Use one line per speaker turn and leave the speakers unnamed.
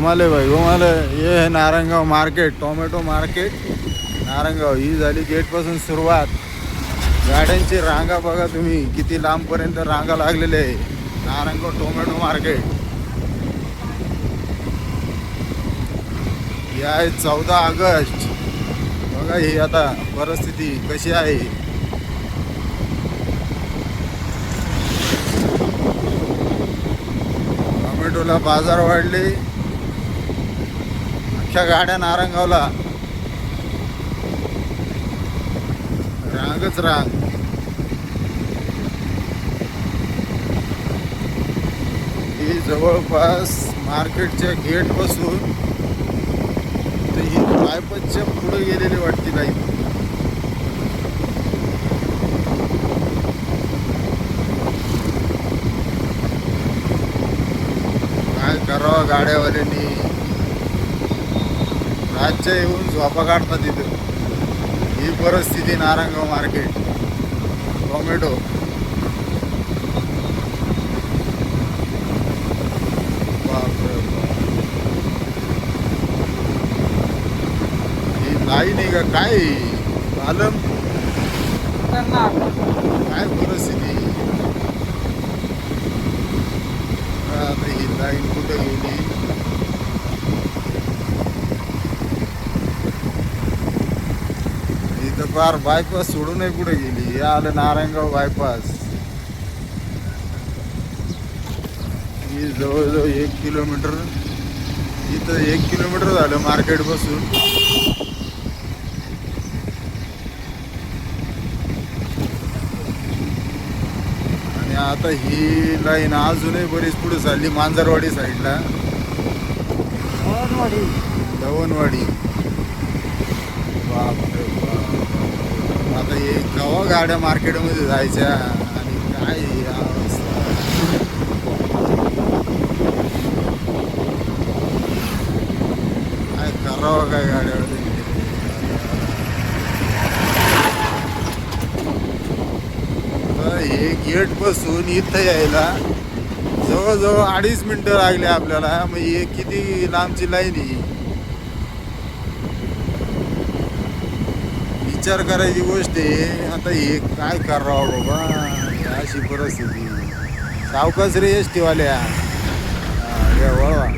घुमाले भाई घुमाले. हे आहे Narayangaon market, tomato market Narayangaon. ही झाली गेटपासून सुरुवात. गाड्यांची रांगा बघा तुम्ही, किती लांबपर्यंत रांगा लागलेले आहे. Narayangaon tomato market. ही आहे 14 ऑगस्ट. बघा ही आता परिस्थिती कशी आहे. टोमॅटोला बाजार वाढले. अख्ख्या गाड्या नारायणगावला रांगच रांग. ही जवळपास मार्केटच्या गेट पासून तर ही बायपासच्या पुढे गेलेली वाटते नाही. काय करावं गाड्यावाल्यांनी. राज्य येऊन झोपा काढतात तिथं. ही परिस्थिती नारायणगाव मार्केट टोमॅटो. बापरे बाप. ही लाईन आहे का काय आलम. काय परिस्थिती. आता ही लाईन कुठं गेली. इथं फार बायपास सोडून कुठे गेली. हे आलं नारायणगाव बायपास. ही जवळजवळ 1 किलोमीटर. इथं 1 किलोमीटर झालं मार्केट पासून. आणि आता ही लाईन अजूनही बरीच पुढे चालली मांजरवाडी साईडला. धवनवाडी. बापरे बाप. आता हे केव्हा गाड्या मार्केटमध्ये जायच्या आणि काय ही अवस्था. काय करावं काय गाड्यावर. हे गेट बसून इथं यायला जवळजवळ 2.5 मिनिटं लागले आपल्याला. मग हे किती लांबची लाईन ही. विचार करायची गोष्ट आहे. आता हे काय करावं बाबा. अशी परिस्थिती. सावकाश रे एस टीवाल्या. वळवा.